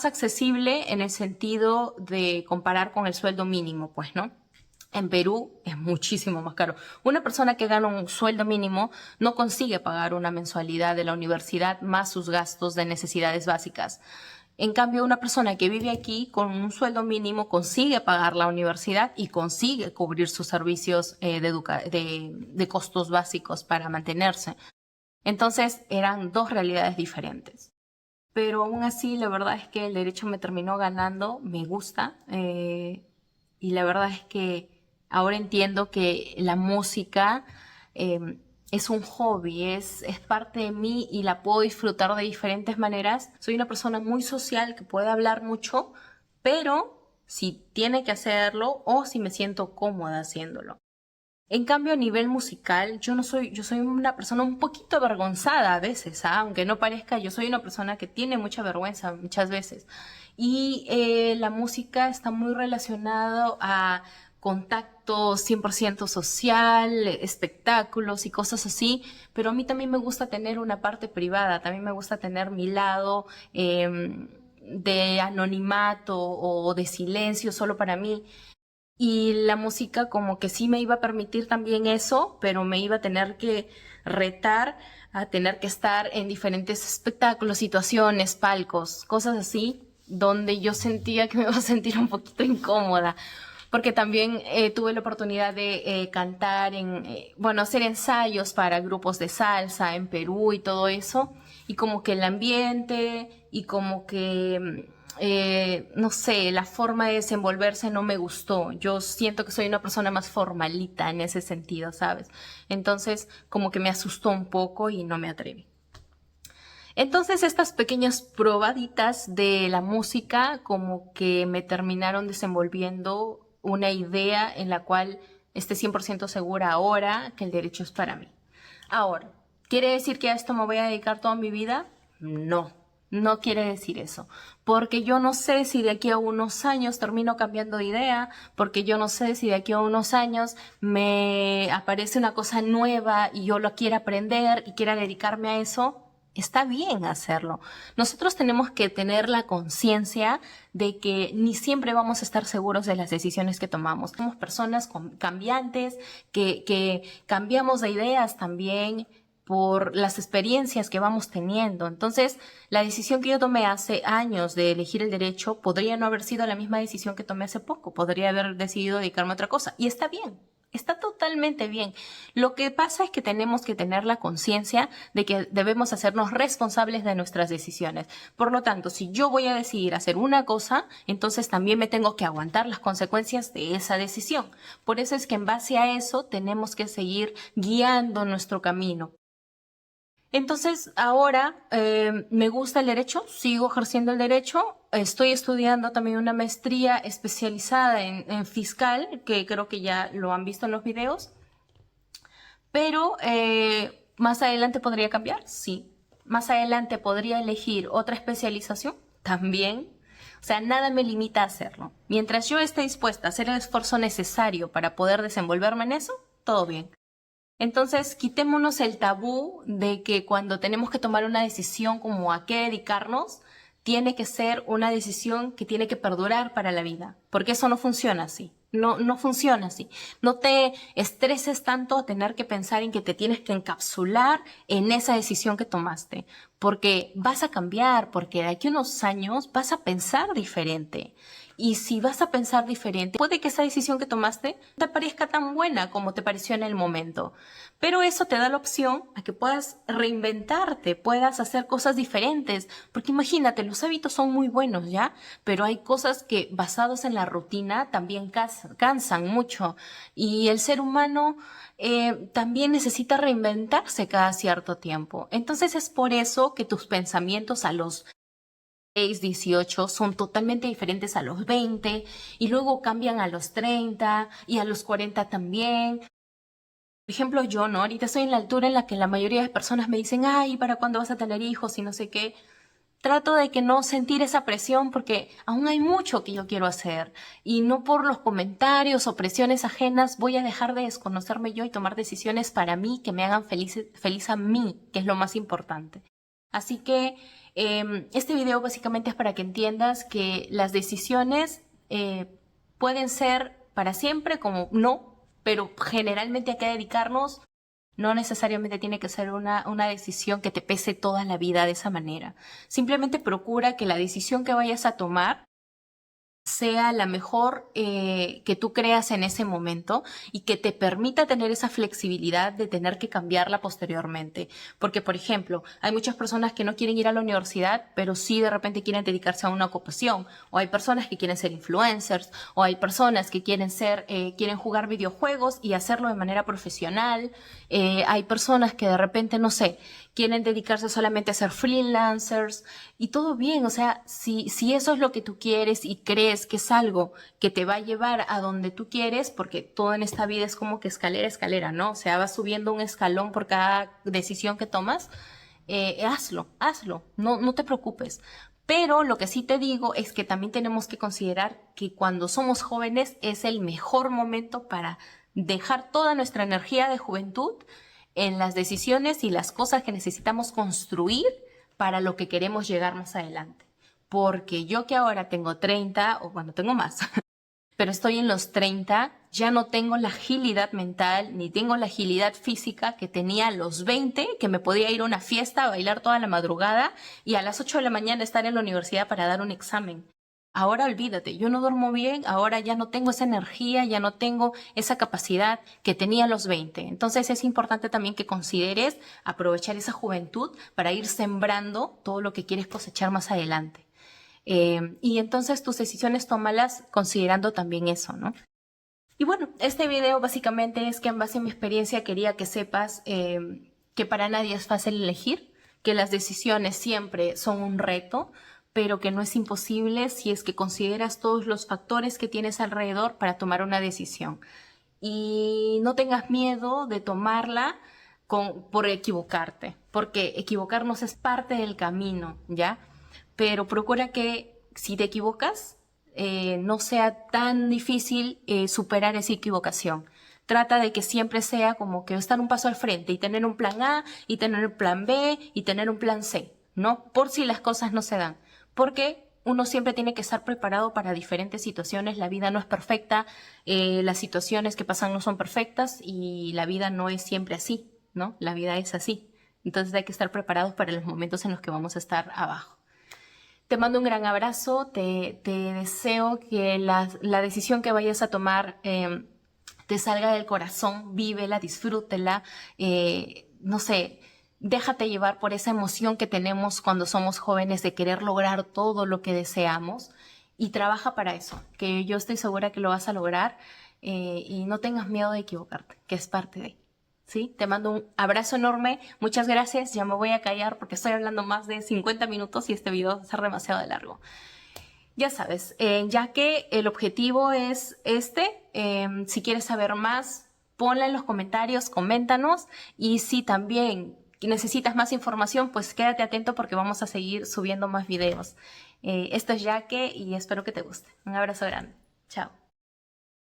S1: accesible en el sentido de comparar con el sueldo mínimo, pues, ¿no? En Perú es muchísimo más caro. Una persona que gana un sueldo mínimo no consigue pagar una mensualidad de la universidad más sus gastos de necesidades básicas. En cambio, una persona que vive aquí con un sueldo mínimo consigue pagar la universidad y consigue cubrir sus servicios de costos básicos para mantenerse. Entonces, eran dos realidades diferentes. Pero aún así, la verdad es que el derecho me terminó ganando, me gusta. Y la verdad es que ahora entiendo que la música es un hobby, es parte de mí y la puedo disfrutar de diferentes maneras. Soy una persona muy social que puede hablar mucho, pero si tiene que hacerlo o si me siento cómoda haciéndolo. En cambio, a nivel musical, yo soy una persona un poquito avergonzada a veces, ¿ah? Aunque no parezca, yo soy una persona que tiene mucha vergüenza muchas veces. Y la música está muy relacionada a contacto 100% social, espectáculos y cosas así, pero a mí también me gusta tener una parte privada, también me gusta tener mi lado de anonimato o de silencio solo para mí. Y la música como que sí me iba a permitir también eso, pero me iba a tener que retar a tener que estar en diferentes espectáculos, situaciones, palcos, cosas así, donde yo sentía que me iba a sentir un poquito incómoda. Porque también tuve la oportunidad de cantar bueno, hacer ensayos para grupos de salsa en Perú y todo eso. Y como que el ambiente y como que no sé, la forma de desenvolverse no me gustó. Yo siento que soy una persona más formalita en ese sentido, ¿sabes? Entonces, como que me asustó un poco y no me atreví. Entonces, estas pequeñas probaditas de la música como que me terminaron desenvolviendo una idea en la cual esté 100% segura ahora que el derecho es para mí. Ahora, ¿quiere decir que a esto me voy a dedicar toda mi vida? No, no quiere decir eso, porque yo no sé si de aquí a unos años termino cambiando de idea, porque yo no sé si de aquí a unos años me aparece una cosa nueva y yo lo quiera aprender y quiera dedicarme a eso. Está bien hacerlo. Nosotros tenemos que tener la conciencia de que ni siempre vamos a estar seguros de las decisiones que tomamos. Somos personas cambiantes, que cambiamos de ideas también, por las experiencias que vamos teniendo. Entonces, la decisión que yo tomé hace años de elegir el derecho podría no haber sido la misma decisión que tomé hace poco. Podría haber decidido dedicarme a otra cosa. Y está bien. Está totalmente bien. Lo que pasa es que tenemos que tener la conciencia de que debemos hacernos responsables de nuestras decisiones. Por lo tanto, si yo voy a decidir hacer una cosa, entonces también me tengo que aguantar las consecuencias de esa decisión. Por eso es que en base a eso tenemos que seguir guiando nuestro camino. Entonces, ahora me gusta el derecho, sigo ejerciendo el derecho, estoy estudiando también una maestría especializada en fiscal, que creo que ya lo han visto en los videos, pero más adelante podría cambiar, sí. Más adelante podría elegir otra especialización, también. O sea, nada me limita a hacerlo. Mientras yo esté dispuesta a hacer el esfuerzo necesario para poder desenvolverme en eso, todo bien. Entonces, quitémonos el tabú de que cuando tenemos que tomar una decisión como a qué dedicarnos, tiene que ser una decisión que tiene que perdurar para la vida, porque eso no funciona así. No funciona así. No te estreses tanto a tener que pensar en que te tienes que encapsular en esa decisión que tomaste, porque vas a cambiar, porque de aquí a unos años vas a pensar diferente. Y si vas a pensar diferente, puede que esa decisión que tomaste no te parezca tan buena como te pareció en el momento. Pero eso te da la opción a que puedas reinventarte, puedas hacer cosas diferentes. Porque imagínate, los hábitos son muy buenos, ¿ya? Pero hay cosas que basados en la rutina también cansan mucho. Y el ser humano también necesita reinventarse cada cierto tiempo. Entonces es por eso que tus pensamientos a los 18 son totalmente diferentes a los 20 y luego cambian a los 30 y a los 40 también. Por ejemplo, yo, ¿no? Ahorita estoy en la altura en la que la mayoría de personas me dicen, ay, ¿para cuándo vas a tener hijos? Y no sé qué. Trato de que no sentir esa presión porque aún hay mucho que yo quiero hacer y no por los comentarios o presiones ajenas voy a dejar de desconocerme yo y tomar decisiones para mí que me hagan feliz a mí, que es lo más importante. Así que este video básicamente es para que entiendas que las decisiones pueden ser para siempre como no, pero generalmente hay que dedicarnos. No necesariamente tiene que ser una decisión que te pese toda la vida de esa manera. Simplemente procura que la decisión que vayas a tomar sea la mejor que tú creas en ese momento y que te permita tener esa flexibilidad de tener que cambiarla posteriormente. Porque, por ejemplo, hay muchas personas que no quieren ir a la universidad, pero sí de repente quieren dedicarse a una ocupación. O hay personas que quieren ser influencers, o hay personas que quieren jugar videojuegos y hacerlo de manera profesional. Hay personas que de repente, no sé, quieren dedicarse solamente a ser freelancers y todo bien, o sea, si eso es lo que tú quieres y crees que es algo que te va a llevar a donde tú quieres, porque todo en esta vida es como que escalera, escalera, ¿no? O sea, vas subiendo un escalón por cada decisión que tomas, hazlo, no te preocupes. Pero lo que sí te digo es que también tenemos que considerar que cuando somos jóvenes es el mejor momento para dejar toda nuestra energía de juventud en las decisiones y las cosas que necesitamos construir para lo que queremos llegar más adelante. Porque yo que ahora tengo 30, o bueno, tengo más, pero estoy en los 30, ya no tengo la agilidad mental, ni tengo la agilidad física que tenía a los 20, que me podía ir a una fiesta, a bailar toda la madrugada y a las 8 de la mañana estar en la universidad para dar un examen. Ahora olvídate, yo no duermo bien, ahora ya no tengo esa energía, ya no tengo esa capacidad que tenía a los 20. Entonces es importante también que consideres aprovechar esa juventud para ir sembrando todo lo que quieres cosechar más adelante. Y entonces tus decisiones tómalas considerando también eso, ¿no? Y bueno, este video básicamente es que en base a mi experiencia quería que sepas que para nadie es fácil elegir, que las decisiones siempre son un reto, pero que no es imposible si es que consideras todos los factores que tienes alrededor para tomar una decisión. Y no tengas miedo de tomarla por equivocarte, porque equivocarnos es parte del camino, ¿ya? Pero procura que si te equivocas, no sea tan difícil superar esa equivocación. Trata de que siempre sea como que estar un paso al frente y tener un plan A y tener un plan B y tener un plan C, ¿no? Por si las cosas no se dan. Porque uno siempre tiene que estar preparado para diferentes situaciones. La vida no es perfecta, las situaciones que pasan no son perfectas y la vida no es siempre así, ¿no? La vida es así. Entonces hay que estar preparados para los momentos en los que vamos a estar abajo. Te mando un gran abrazo, te deseo que la decisión que vayas a tomar te salga del corazón, vívela, disfrútela, no sé, déjate llevar por esa emoción que tenemos cuando somos jóvenes de querer lograr todo lo que deseamos y trabaja para eso, que yo estoy segura que lo vas a lograr y no tengas miedo de equivocarte, que es parte de. ¿Sí? Te mando un abrazo enorme, muchas gracias, ya me voy a callar porque estoy hablando más de 50 minutos y este video va a ser demasiado de largo. Ya sabes, ya que el objetivo es si quieres saber más, ponla en los comentarios, coméntanos y si también necesitas más información, pues quédate atento porque vamos a seguir subiendo más videos. Esto es Yaque y espero que te guste. Un abrazo grande. Chao.